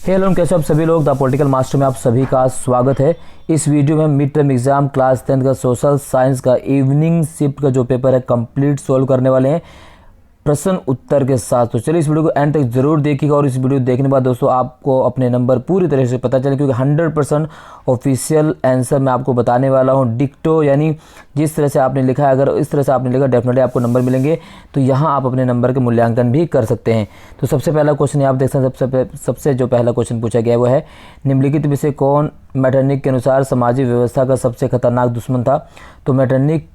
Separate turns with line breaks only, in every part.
Hello कैसे आप सभी लोग द पॉलिटिकल मास्टर में आप सभी का स्वागत है। इस वीडियो में मिड टर्म एग्जाम क्लास 10 का सोशल साइंस का इवनिंग शिफ्ट का जो पेपर है कंप्लीट सॉल्व करने वाले हैं प्रश्न उत्तर के साथ। तो चलिए इस वीडियो को एंड तक जरूर देखिएगा और इस वीडियो देखने के बाद दोस्तों आपको अपने नंबर पूरी तरह से पता चले, क्योंकि 100% ऑफिशियल आंसर मैं आपको बताने वाला हूं। डिक्टो यानी जिस तरह से आपने लिखा है, अगर इस तरह से आपने लिखा डेफिनेटली आपको नंबर मिलेंगे। तो यहाँ आप अपने नंबर के मूल्यांकन भी कर सकते हैं। तो सबसे पहला क्वेश्चन आप देख सकते हैं। सबसे जो पहला क्वेश्चन पूछा गया वो है निम्नलिखित में से कौन मैटरनिक के अनुसार सामाजिक व्यवस्था का सबसे खतरनाक दुश्मन था। तो मैटरनिक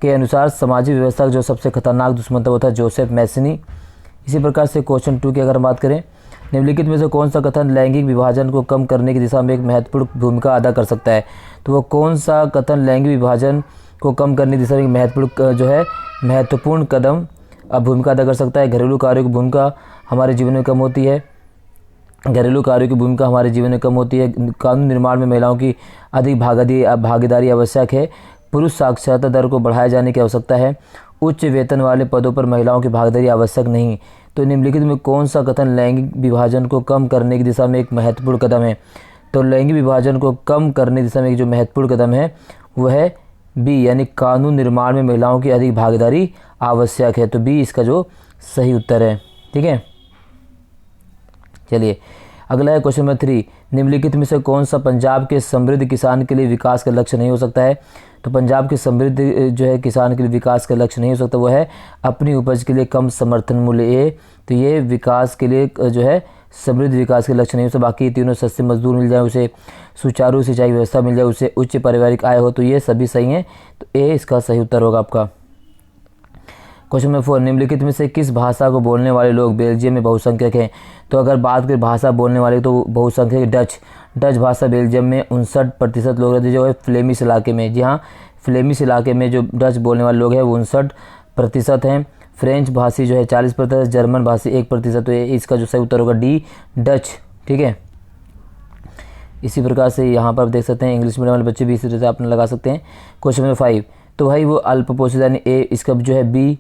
के अनुसार सामाजिक व्यवस्था का जो सबसे खतरनाक दुश्मन था वो था जोसेफ मैसनी। इसी प्रकार से क्वेश्चन 2 की अगर बात करें, निम्नलिखित में से कौन सा कथन लैंगिक विभाजन को कम करने की दिशा में एक महत्वपूर्ण भूमिका अदा कर सकता है। तो वो कौन सा कथन लैंगिक विभाजन को कम करने की दिशा में महत्वपूर्ण कदम भूमिका अदा कर सकता है। घरेलू कार्यों की भूमिका हमारे जीवन में कम होती है। घरेलू कार्यों की भूमिका हमारे जीवन में कम होती है। कानून निर्माण में महिलाओं की अधिक भागीदारी आवश्यक है। पुरुष साक्षरता दर को बढ़ाए जाने की आवश्यकता है। उच्च वेतन वाले पदों पर महिलाओं की भागीदारी आवश्यक नहीं। तो निम्नलिखित में कौन सा कथन लैंगिक विभाजन को कम करने की दिशा में एक महत्वपूर्ण कदम है। तो लैंगिक विभाजन को कम करने की दिशा में एक जो महत्वपूर्ण कदम है वो है बी, यानी कानून निर्माण में महिलाओं की अधिक भागीदारी आवश्यक है। तो बी इसका जो सही उत्तर है। ठीक है, चलिए अगला है क्वेश्चन नंबर 3। निम्नलिखित में से कौन सा पंजाब के समृद्ध किसान के लिए विकास का लक्ष्य नहीं हो सकता है। तो पंजाब के समृद्ध जो है किसान के लिए विकास का लक्ष्य नहीं हो सकता, वो है अपनी उपज के लिए कम समर्थन मूल्य। ये तो ये विकास के लिए जो है समृद्ध विकास के लक्ष्य नहीं हो सकता। बाकी तीनों सस्ते मजदूर मिल जाए, उसे सुचारू सिंचाई व्यवस्था मिल जाए, उसे उच्च पारिवारिक आय हो, तो ये सभी सही हैं। तो ए इसका सही उत्तर होगा आपका। Question number 4। निम्नलिखित में से किस भाषा को बोलने वाले लोग बेल्जियम में बहुसंख्यक हैं। तो अगर बात करें भाषा बोलने वाले तो बहुसंख्यक डच भाषा बेल्जियम में 59% लोग रहते हैं, जो है फ्लेमिश इलाके में। जी हाँ, फ्लेमिश इलाके में जो डच बोलने वाले लोग हैं वो 59% हैं। फ्रेंच भाषी जो है 40%, जर्मन भाषी 1%। तो इसका जो सही उत्तर होगा डी, डच। ठीक है, इसी प्रकार से यहाँ पर आप देख सकते हैं इंग्लिश मीडियम वाले बच्चे भी इसी तरह से आपने लगा सकते हैं। Question number 5। तो भाई वो अल्पपोषित यानी ए, इसका जो है बी।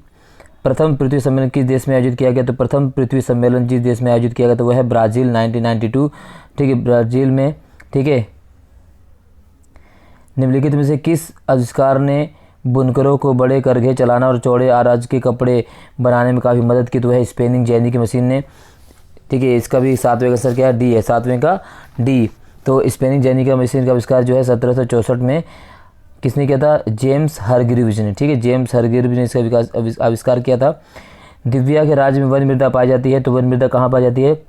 प्रथम पृथ्वी सम्मेलन किस देश में आयोजित किया गया। तो प्रथम पृथ्वी सम्मेलन जिस देश में आयोजित किया गया तो वह है ब्राज़ील 1992। ठीक है, ब्राज़ील में। ठीक है, निम्नलिखित में से किस आविष्कार ने बुनकरों को बड़े करघे चलाना और चौड़े आराज के कपड़े बनाने में काफ़ी मदद की। तो वह स्पेनिंग जैनी की मशीन ने। ठीक है, इसका भी 7वें का आंसर क्या है, डी है, 7वें का डी। तो स्पेनिंग जैनी का मशीन का आविष्कार जो है 1764 में किसने किया था, जेम्स हरग्रीव्ज ने। ठीक है, जेम्स हरग्रीव्ज ने इसका आविष्कार किया था। दिव्या के राज्य में वन मृदा पाई जाती है। तो वन मृदा कहाँ पाई जाती है,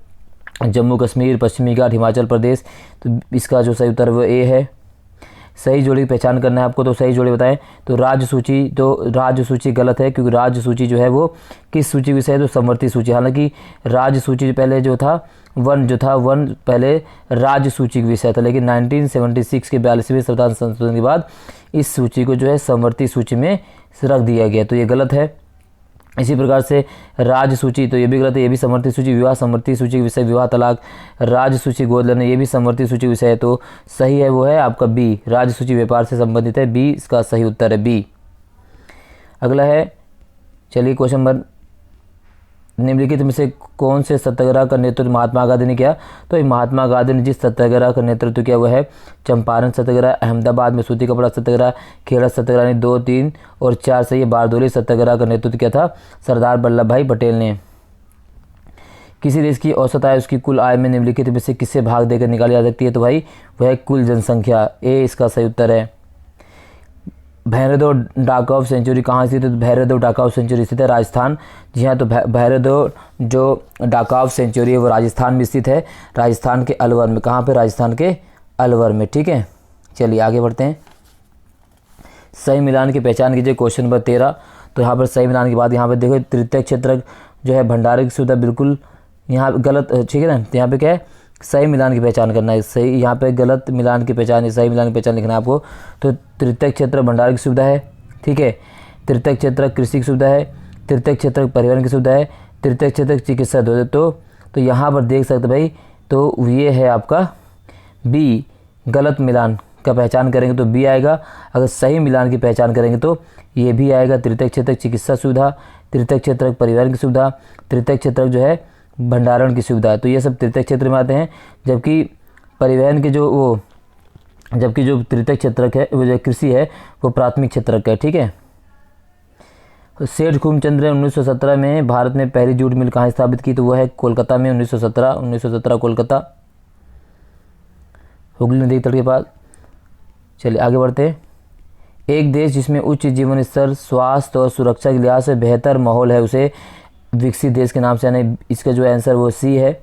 जम्मू कश्मीर, पश्चिमी घाट, हिमाचल प्रदेश। तो इसका जो सही उत्तर वो ए है। सही जोड़ी की पहचान करना है आपको, तो सही जोड़ी बताएं। तो राज्य सूची गलत है, क्योंकि राज्य सूची जो है वो किस सूची विषय है, तो समवर्ती सूची। हालांकि राज्य सूची पहले जो था वन पहले राज्य सूची का विषय था, लेकिन 1976 के 42वें संविधान संशोधन के बाद इस सूची को जो है समवर्ती सूची में रख दिया गया। तो ये गलत है। इसी प्रकार से राज्य सूची, तो ये भी गलत है, ये भी समवर्ती सूची। विवाह समवर्ती सूची के विषय, विवाह तलाक। राज्य सूची गोद लेना, ये भी समवर्ती सूची विषय है। तो सही है वो है आपका बी, राज्य सूची व्यापार से संबंधित है। बी इसका सही उत्तर है, बी। अगला है, चलिए क्वेश्चन नंबर। निम्नलिखित में से कौन से सत्याग्रह का नेतृत्व महात्मा गांधी ने किया। तो महात्मा गांधी ने जिस सत्याग्रह का नेतृत्व किया वह है चंपारण सत्याग्रह, अहमदाबाद में सूती कपड़ा सत्याग्रह, खेड़ा सत्याग्रह ने 2, 3 और 4 से ये बारदोली सत्याग्रह का नेतृत्व किया था सरदार वल्लभ भाई पटेल ने। किसी देश की औसत आय उसकी कुल आय में निम्नलिखित में से किससे भाग देकर निकाली जा सकती है। तो भाई वह कुल जनसंख्या। ए इसका सही उत्तर है। भैरवदेव डाकघर सेंचुरी कहाँ स्थित है। तो भैरवदेव डाकघर सेंचुरी स्थित है राजस्थान। जी हाँ, तो भैरवदेव जो डाकघर सेंचुरी है वो राजस्थान में स्थित है, राजस्थान के अलवर में। कहाँ पे, राजस्थान के अलवर में। ठीक है, चलिए आगे बढ़ते हैं। सही मिलान की पहचान कीजिए, क्वेश्चन नंबर 13। तो यहाँ पर सही मिलान की बात, यहाँ पर देखो तृतीय क्षेत्र जो है भंडारण की सुविधा बिल्कुल यहाँ गलत। ठीक है ना, तो यहाँ पे क्या है, सही मिलान की पहचान करना है। सही, यहाँ पे गलत मिलान की पहचान, सही मिलान की पहचान लिखना है आपको। तो तृतीय क्षेत्र भंडारण की सुविधा है। ठीक है, तृतीय क्षेत्र कृषि की सुविधा है, तृतीय क्षेत्र परिवहन की सुविधा है, तृतीय क्षेत्र चिकित्सा तो यहाँ पर देख सकते भाई, तो ये है आपका बी। गलत मिलान का पहचान करेंगे तो बी आएगा। अगर सही मिलान की पहचान करेंगे तो ये भी आएगा। तृतीय क्षेत्र चिकित्सा सुविधा, तृतीय क्षेत्र परिवहन की सुविधा, तृतीय क्षेत्र जो है भंडारण की सुविधा, तो ये सब तृतीय क्षेत्र में आते हैं। जबकि परिवहन के जो तृतीय क्षेत्रक है, वो जो कृषि है, वो प्राथमिक क्षेत्रक है। ठीक है। सेठ खूबचंद ने 1917 में भारत में पहली जूट मिल कहाँ स्थापित की, तो वह है कोलकाता में 1917 कोलकाता, हुगली नदी तट के पास। चलिए आगे बढ़ते हैं। एक देश जिसमें उच्च जीवन स्तर, स्वास्थ्य और सुरक्षा के लिहाज से बेहतर माहौल है, उसे विकसित देश के नाम से, यानी इसका जो आंसर वो सी है।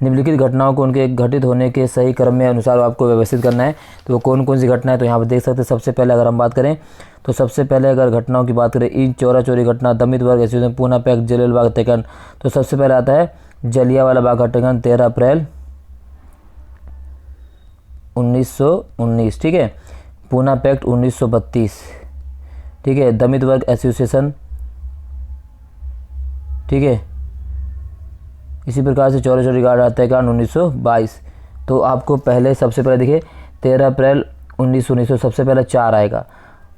निम्नलिखित घटनाओं को उनके घटित होने के सही क्रम में अनुसार आपको व्यवस्थित करना है। तो वो कौन कौन सी घटना है, तो यहाँ पर देख सकते हैं। सबसे पहले अगर हम बात करें, तो सबसे पहले अगर घटनाओं की बात करें, ईद चोरा चोरी घटना, दमित वर्ग एसोसिएशन, पूना पैक्ट, जलियांवाला बाग हत्याकांड, तो सबसे पहले आता है जलियांवाला बाग हत्याकांड 13 अप्रैल 1919। ठीक है। पूना पैक्ट 1932। ठीक है। दमित वर्ग एसोसिएशन। ठीक है। इसी प्रकार से चोरा चोरी हत्याकांड 1922। तो आपको पहले सबसे पहले देखिए 13 अप्रैल 1919 सबसे पहले 4 आएगा।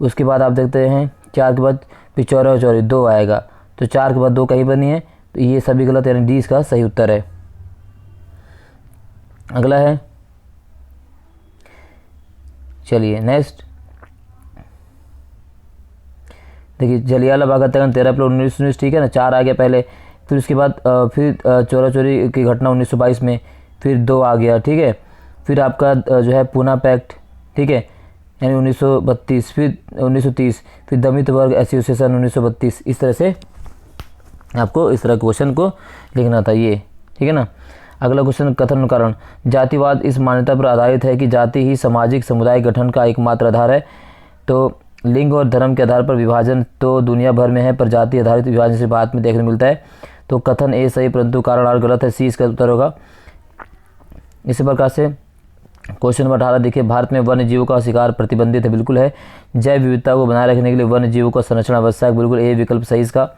उसके बाद आप देखते हैं 4 के बाद फिर चोरा चोरी 2 आएगा, तो 4 के बाद 2 कहीं पर नहीं है, तो ये सभी गलत, यानी डी इसका सही उत्तर है। अगला है, चलिए नेक्स्ट देखिए, जलियांवाला बाग हत्याकांड 13 अप्रैल 1919। ठीक है ना, 4 आ गया पहले, फिर उसके बाद फिर चोरा चोरी की घटना 1922 में, फिर 2 आ गया। ठीक है। फिर आपका जो है पूना पैक्ट, ठीक है, यानी 1932, फिर 1930, फिर दमित वर्ग एसोसिएशन 1932। इस तरह से आपको इस तरह क्वेश्चन को लिखना था ये। ठीक है ना। अगला क्वेश्चन, कथन कारण। जातिवाद इस मान्यता पर आधारित है कि जाति ही सामाजिक समुदाय गठन का एकमात्र आधार है। तो लिंग और धर्म के आधार पर विभाजन तो दुनिया भर में है, पर जाति आधारित विभाजन से भारत में देखने को मिलता है। तो कथन ए सही, परंतु कारण आर गलत है, सी इसका उत्तर होगा। इसी प्रकार से क्वेश्चन नंबर 18 देखिए, भारत में वन्य जीवों का शिकार प्रतिबंधित है, बिल्कुल है। जैव विविधता को बनाए रखने के लिए वन्य जीवों का संरक्षण आवश्यक, बिल्कुल ए विकल्प सही इसका।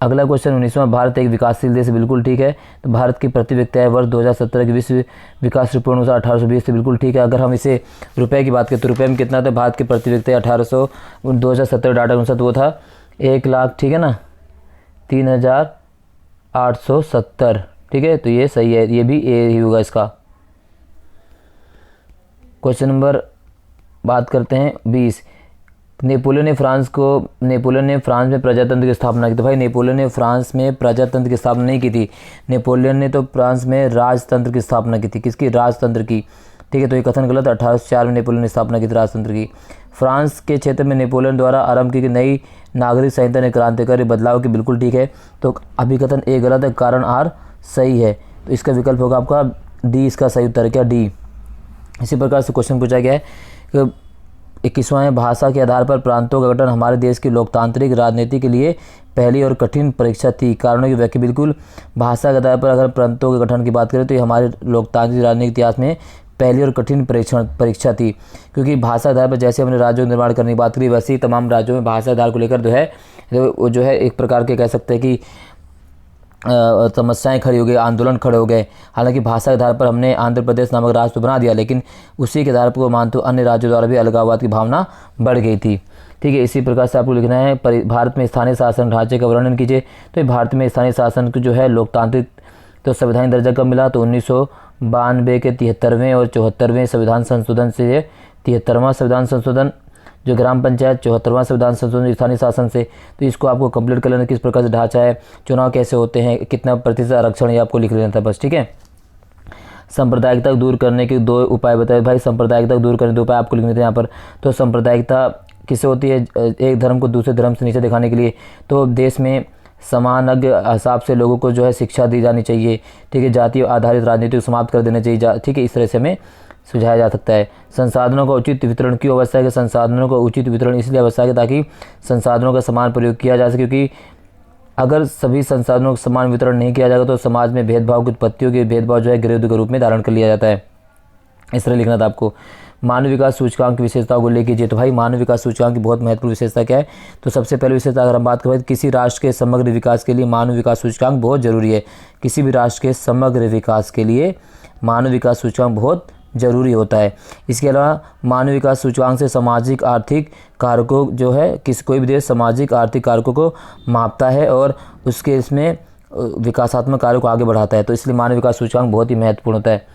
अगला क्वेश्चन 19वां, भारत एक विकासशील देश है, बिल्कुल ठीक है। तो भारत की प्रति व्यक्ति आय वर्ष 2017 की विश्व विकास रिपोर्ट अनुसार 1820 से, बिल्कुल ठीक है। अगर हम इसे रुपए की बात करें तो रुपए में कितना था, भारत की प्रति व्यक्ति 2017 डाटा के अनुसार तो वो था 1 लाख, ठीक है ना, 3,870। ठीक है। तो ये सही है, ये भी ए ही होगा इसका। क्वेश्चन नंबर बात करते हैं 20, नेपोलियन ने फ्रांस में प्रजातंत्र की स्थापना की। तो भाई नेपोलियन ने फ्रांस में प्रजातंत्र की स्थापना नहीं की थी, नेपोलियन ने तो फ्रांस में राजतंत्र की स्थापना की थी। किसकी, राजतंत्र की। ठीक है। तो ये कथन गलत। 1804 में नेपोलियन ने स्थापना की थी राजतंत्र की। फ्रांस के क्षेत्र में नेपोलियन द्वारा आरंभ की गई नई नागरिक संहिता ने क्रांतिकारी बदलाव की, बिल्कुल ठीक है। तो अभी कथन ए गलत है, कारण आर सही है। तो इसका विकल्प होगा आपका डी, इसका सही उत्तर है क्या, डी। इसी प्रकार से क्वेश्चन पूछा गया है कि 21वां, भाषा के आधार पर प्रांतों का गठन हमारे देश की लोकतांत्रिक राजनीति के लिए पहली और कठिन परीक्षा थी। कारणों की व्याख्या, बिल्कुल भाषा के आधार पर अगर प्रांतों के गठन की बात करें तो ये हमारे लोकतांत्रिक राजनीतिक इतिहास में पहली और कठिन परीक्षा थी, क्योंकि भाषा आधार पर जैसे हमने राज्यों का निर्माण करने की बात करी, वैसे ही तमाम राज्यों में भाषा आधार को लेकर जो है एक प्रकार के कह सकते हैं कि समस्याएं खड़ी हो गई, आंदोलन खड़े हो गए। हालांकि भाषा के आधार पर हमने आंध्र प्रदेश नामक राज्य तो बना दिया, लेकिन उसी के आधार पर वो मानते अन्य राज्यों द्वारा भी अलगाववाद की भावना बढ़ गई थी। ठीक है। इसी प्रकार से आपको लिखना है भारत में स्थानीय शासन ढांचे का वर्णन कीजिए। तो भारत में स्थानीय शासन को जो है लोकतांत्रिक तो संवैधानिक दर्जा कब मिला, तो 1992 के 73वें और 74वें संविधान संशोधन से, 73वां संविधान संशोधन जो ग्राम पंचायत, 74वां संविधान संशोधन स्थानीय शासन से। तो इसको आपको कंप्लीट कर लेना, किस प्रकार से ढांचा है, चुनाव कैसे होते हैं, कितना प्रतिशत आरक्षण, ये आपको लिख लेना था बस। ठीक है। सांप्रदायिकता दूर करने के 2 उपाय बताए। भाई सांप्रदायिकता दूर करने के 2 उपाय आपको लिखने थे यहाँ पर। तो सांप्रदायिकता किससे होती है, एक धर्म को दूसरे धर्म से नीचे दिखाने के लिए। तो देश में समानज्ञ हिसाब से लोगों को जो है शिक्षा दी जानी चाहिए। ठीक है। जाति आधारित राजनीति को समाप्त कर देना चाहिए। ठीक है। इस तरह से हमें सुझाया जा सकता है। संसाधनों का उचित वितरण क्यों आवश्यक है, संसाधनों का उचित वितरण इसलिए आवश्यक है ताकि संसाधनों का समान प्रयोग किया जा सके, क्योंकि अगर सभी संसाधनों का समान वितरण नहीं किया जाएगा तो समाज में भेदभाव की उत्पत्ति होगी, भेदभाव जो है गृह युद्ध के रूप में धारण कर लिया जाता है। इस तरह लिखना था आपको। मानव विकास सूचकांक की विशेषताओं को लेकर। तो भाई मानव विकास सूचकांक की बहुत महत्वपूर्ण विशेषता क्या है, तो सबसे पहले विशेषता अगर हम बात करें, किसी राष्ट्र के समग्र विकास के लिए मानव विकास सूचकांक बहुत जरूरी है। किसी भी राष्ट्र के समग्र विकास के लिए मानव विकास सूचकांक बहुत जरूरी होता है। इसके अलावा मानव विकास सूचकांक से सामाजिक आर्थिक कारकों जो है कोई भी देश सामाजिक आर्थिक कारकों को मापता है और उसके इसमें विकासात्मक कार्यों को आगे बढ़ाता है। तो इसलिए मानव विकास सूचकांक बहुत ही महत्वपूर्ण होता है।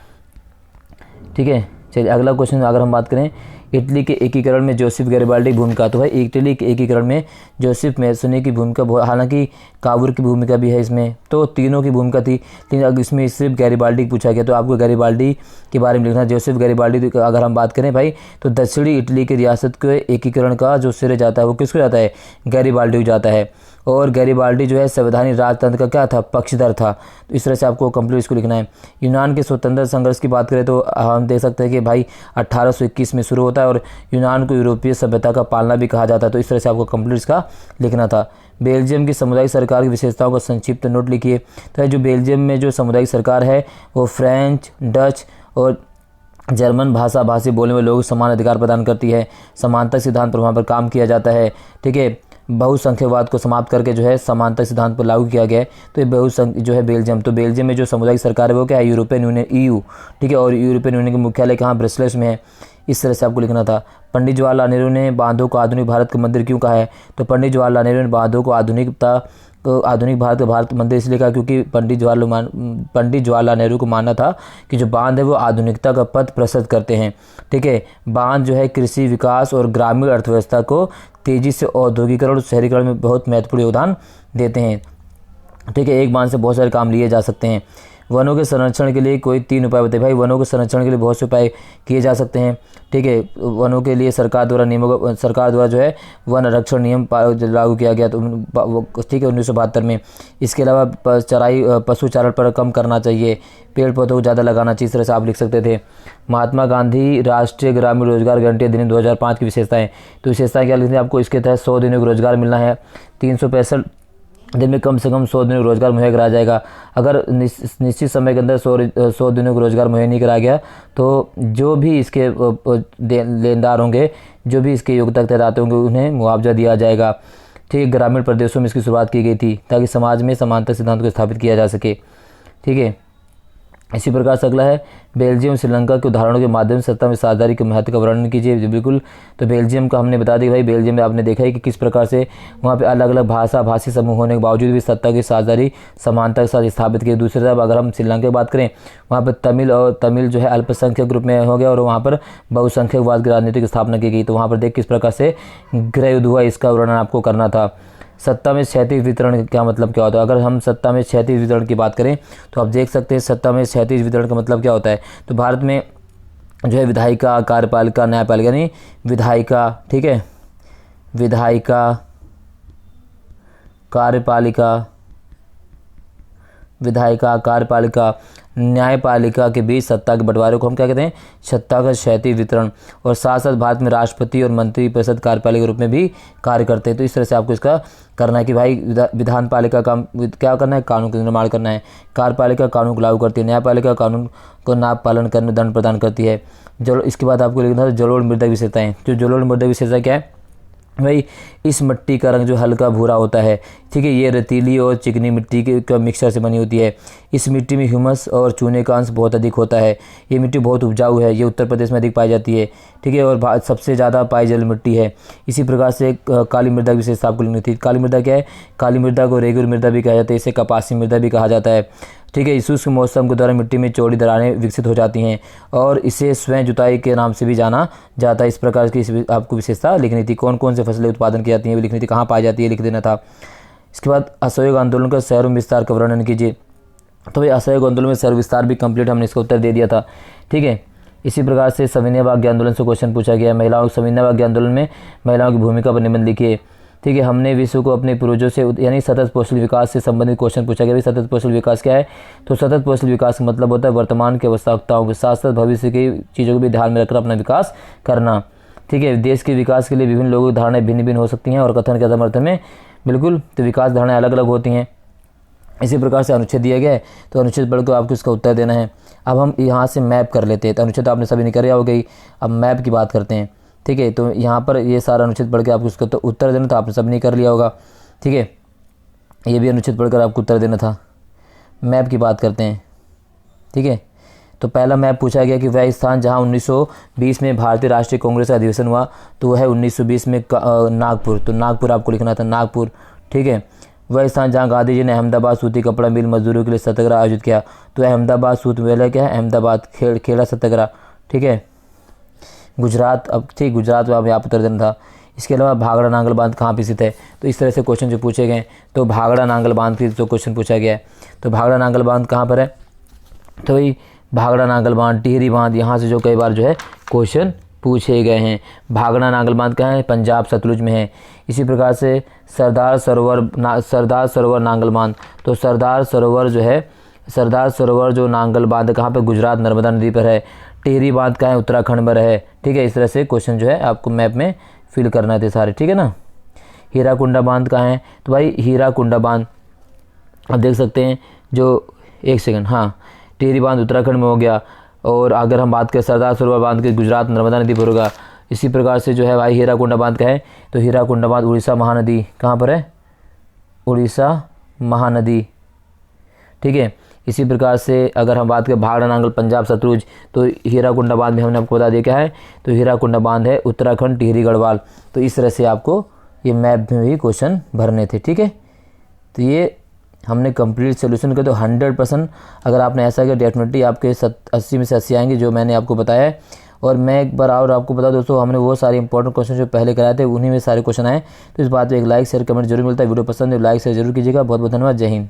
ठीक है, चलिए अगला क्वेश्चन अगर हम बात करें इटली के एकीकरण में जोसेफ गैरिबाल्डी की भूमिका, तो भाई इटली के एकीकरण में जोसेफ मैसोनी की भूमिका, हालांकि काबूर की भूमिका भी है इसमें, तो तीनों की भूमिका थी, लेकिन इसमें सिर्फ गैरिबाल्डी पूछा गया, तो आपको गैरिबाल्डी के बारे में लिखना है। जोसेफ गैरिबाल्डी अगर हम बात करें भाई, तो दक्षिणी इटली की रियासत के एकीकरण का जो श्रेय जाता है वो किसको जाता है, गैरिबाल्डी को जाता है। और गैरिबाल्डी जो है संवैधानिक राजतंत्र का क्या था, पक्षधर था। तो इस तरह से आपको कंप्लीट इसको लिखना है। यूनान के स्वतंत्रता संघर्ष की बात करें तो हम देख सकते हैं कि भाई 1821 में शुरू होता है और यूनान को यूरोपीय सभ्यता का पालना भी कहा जाता है। तो इस तरह से आपको कंप्लीट इसका लिखना था। बेल्जियम की सामुदायिक सरकार की विशेषताओं का संक्षिप्त नोट लिखिए। तो जो बेल्जियम में जो सामुदायिक सरकार है वो फ्रेंच, डच और जर्मन भाषा भाषी बोलने में लोगों को समान अधिकार प्रदान करती है। समानता सिद्धांत पर वहाँ पर काम किया जाता है। ठीक है, बहुसंख्यकवाद को समाप्त करके जो है समानता सिद्धांत पर लागू किया गया है। तो ये बहुसंख्य जो है बेल्जियम, तो बेल्जियम में जो सामुदायिक सरकार है वो क्या है, यूरोपियन यूनियन, EU। ठीक है, और यूरोपियन यूनियन का मुख्यालय कहाँ, ब्रसेल्स में है। इस तरह से आपको लिखना था। पंडित जवाहरलाल नेहरू ने बांधों को आधुनिक भारत का मंदिर क्यों कहा है, तो पंडित जवाहरलाल नेहरू ने बांधों को आधुनिक भारत का भारत मंदिर इसलिए कहा क्योंकि पंडित जवाहरलाल नेहरू को मानना था कि जो बांध है वो आधुनिकता का पथ प्रशस्त करते हैं। ठीक है, बांध जो है कृषि विकास और ग्रामीण अर्थव्यवस्था को तेजी से औद्योगिकरण और शहरीकरण में बहुत महत्वपूर्ण योगदान देते हैं। ठीक है, एक बांध से बहुत सारे काम लिए जा सकते हैं। वनों के संरक्षण के लिए कोई 3 उपाय बताए। भाई वनों के संरक्षण के लिए बहुत से उपाय किए जा सकते हैं। ठीक है, वनों के लिए सरकार द्वारा जो है वन आरक्षण नियम लागू किया गया, तो ठीक है 1972 में। इसके अलावा पशु चारण पर कम करना चाहिए, पेड़ पौधों को ज़्यादा लगाना चाहिए। इस तरह से आप लिख सकते थे। महात्मा गांधी राष्ट्रीय ग्रामीण रोजगार गारंटी अधिनियम 2005 की विशेषताएं, तो विशेषताएं क्या लिखनी है आपको, इसके तहत 100 दिनों का रोजगार मिलना है। 365 दिन में कम से कम 100 दिनों का रोजगार मुहैया कराया जाएगा। अगर निश्चित समय के अंदर 100 दिनों का रोजगार मुहैया नहीं कराया गया तो जो भी इसके लेनदार होंगे, जो भी इसके योग्यता के तहत आते होंगे, उन्हें मुआवजा दिया जाएगा। ठीक है, ग्रामीण प्रदेशों में इसकी शुरुआत की गई थी ताकि समाज में समानता सिद्धांत को स्थापित किया जा सके। ठीक है, इसी प्रकार से अगला है बेल्जियम श्रीलंका के उदाहरणों के माध्यम से सत्ता में साझेदारी के महत्व का वर्णन कीजिए। बिल्कुल, तो बेल्जियम का हमने बता दिया भाई, बेल्जियम में आपने देखा है कि किस प्रकार से वहाँ पे अलग अलग भाषी समूह होने के बावजूद भी सत्ता की साझेदारी समानता के साथ स्थापित की। दूसरी तरफ अगर हम श्रीलंका की बात करें, वहाँ पर तमिल जो है अल्पसंख्यक ग्रुप में हो गया और वहाँ पर बहुसंख्यकवाद की राजनीति की स्थापना की गई। तो वहाँ पर देख किस प्रकार से गृह युद्ध हुआ, इसका वर्णन आपको करना था। सत्ता में क्षैतिज वितरण क्या मतलब क्या होता है, अगर हम सत्ता में क्षैतिज वितरण की बात करें तो आप देख सकते हैं सत्ता में क्षैतिज वितरण का मतलब क्या होता है। तो भारत में जो है विधायिका, कार्यपालिका, न्यायपालिका, यानी विधायिका, ठीक है, विधायिका, कार्यपालिका, न्यायपालिका के बीच सत्ता के बंटवारे को हम क्या कहते हैं, सत्ता का क्षैतिज वितरण। और साथ साथ भारत में राष्ट्रपति और मंत्री परिषद कार्यपालिका के रूप में भी कार्य करते हैं। तो इस तरह से आपको इसका करना है कि भाई विधान पालिका का क्या करना है, कानून का निर्माण करना है। कार्यपालिका कानून को लागू करती है, न्यायपालिका कानून को नाप पालन करने दंड प्रदान करती है। इसके बाद आपको लिखना है जलोढ़ मृदा विशेषताएं। जो जलोढ़ मृदा विशेषता क्या है भाई, इस मिट्टी का रंग जो हल्का भूरा होता है। ठीक है, ये रेतीली और चिकनी मिट्टी के मिक्सचर से बनी होती है। इस मिट्टी में ह्यूमस और चूने का अंश बहुत अधिक होता है। ये मिट्टी बहुत उपजाऊ है, ये उत्तर प्रदेश में अधिक पाई जाती है। ठीक है, और सबसे ज़्यादा पाई जल मिट्टी है। इसी प्रकार से काली मृदा की विशेषता आपको लिखनी थी। काली मृदा क्या है, काली मृदा को रेगुलर मृदा भी कहा जाता है, इसे कपासी मृदा भी कहा जाता है। ठीक है, शुष्क मौसम के दौरान मिट्टी में चौड़ी दरारें विकसित हो जाती हैं और इसे स्वयं जुताई के नाम से भी जाना जाता है। इस प्रकार की आपको विशेषता लिखनी थी। कौन कौन से फसलें उत्पादन की जाती हैं वो लिखनी थी, कहाँ पाई जाती है लिख देना था। इसके बाद असहयोग आंदोलन का शहरों में विस्तार का वर्णन कीजिए। तो भाई असहयोग आंदोलन में शहर विस्तार भी कंप्लीट हमने इसका उत्तर दे दिया था। ठीक है, इसी प्रकार से सविनय भाग्य आंदोलन से क्वेश्चन पूछा गया। महिलाओं सविनय भाग्य आंदोलन में महिलाओं की भूमिका पर निबंध लिखिए। ठीक है, हमने विश्व को अपने पूर्वजों से यानी सतत कौशल विकास से संबंधित क्वेश्चन पूछा गया। सतत कौशल विकास क्या है, तो सतत कौशल विकास का मतलब होता है वर्तमान की आवश्यकताओं के साथ साथ भविष्य की चीज़ों को भी ध्यान में रखकर अपना विकास करना। ठीक है, देश के विकास के लिए विभिन्न लोगों की धारणाएं भिन्न भिन्न हो सकती हैं और कथन के समर्थन में बिल्कुल तो विकास धारणाएं अलग अलग होती हैं। इसी प्रकार से अनुच्छेद दिया गया है, तो अनुच्छेद पढ़कर आपको इसका उत्तर देना है। अब हम यहाँ से मैप कर लेते हैं। तो अनुच्छेद आपने सभी ने कर हो गई, अब मैप की बात करते हैं। ठीक है, तो यहाँ पर ये सारा अनुच्छेद पढ़ के आपको उसका तो उत्तर देना था, आपने सब नहीं कर लिया होगा। ठीक है, ये भी अनुच्छेद पढ़कर आपको उत्तर देना था। मैप की बात करते हैं। ठीक है, तो पहला मैप पूछा गया कि वह स्थान जहाँ 1920 में भारतीय राष्ट्रीय कांग्रेस का अधिवेशन हुआ तो वह है 1920 में नागपुर। तो नागपुर आपको लिखना था, नागपुर। ठीक है, वह स्थान जहाँ गांधी जी ने अहमदाबाद सूती कपड़ा मिल मजदूरों के लिए सत्याग्रह आयोजित किया। तो अहमदाबाद सूत मेला क्या है, अहमदाबाद खेड़ा सत्याग्रह, ठीक है। गुजरात, अब ठीक गुजरात में अब यहाँ पर उत्तर देना था। इसके अलावा भाखड़ा नांगल बांध कहाँ पर स्थित है। तो इस तरह से क्वेश्चन जो पूछे गए, तो भाखड़ा नांगल बांध की जो क्वेश्चन पूछा गया है, तो भाखड़ा नांगल बांध कहाँ पर है, तो भाई भाखड़ा नांगल बांध, टिहरी बांध, यहाँ से जो कई बार जो है क्वेश्चन पूछे गए हैं। भाखड़ा नांगल बांध कहाँ है, पंजाब सतलुज में है। इसी प्रकार से सरदार सरोवर नांगल बांध, तो सरदार सरोवर जो नांगल बांध कहाँ पे, गुजरात नर्मदा नदी पर है। टिहरी बांध कहाँ है, उत्तराखंड में है, ठीक है। इस तरह से क्वेश्चन जो है आपको मैप में फिल करना थे सारे, ठीक है ना। हीराकुंडा बांध कहाँ है, तो भाई हीराकुंडा बांध आप देख सकते हैं जो, एक सेकंड, हाँ, टिहरी बांध उत्तराखंड में हो गया। और अगर हम बात करें सरदार सरोवर बांध के, गुजरात नर्मदा नदी पर होगा। इसी प्रकार से जो है भाई हीराकुंडा बांध का है, तो हीराकुंडा बांध उड़ीसा महानदी कहाँ पर है, उड़ीसा महानदी, ठीक है। इसी प्रकार से अगर हम बात करें भाखड़ा नांगल पंजाब सतलुज, तो हीराकुंडा बांध में हमने आपको बता दिया क्या है, तो हीराकुंडा बांध है उत्तराखंड, टिहरी गढ़वाल। तो इस तरह से आपको ये मैप में भी क्वेश्चन भरने थे, ठीक है। तो ये हमने कंप्लीट सोल्यूशन किया। तो 100% अगर आपने ऐसा किया डेफिनेटली आपके 80 में से 80 आएंगे जो मैंने आपको बताया है। और मैं एक बार और आपको बता दोस्तों, हमने वो सारे इंपॉर्टेंट क्वेश्चन जो पहले कराए थे उन्हीं में सारे क्वेश्चन आए। तो इस बात पे एक लाइक शेयर कमेंट जरूर मिलता है। वीडियो पसंद है लाइक शेयर जरूर कीजिएगा। बहुत बहुत धन्यवाद। जय हिंद।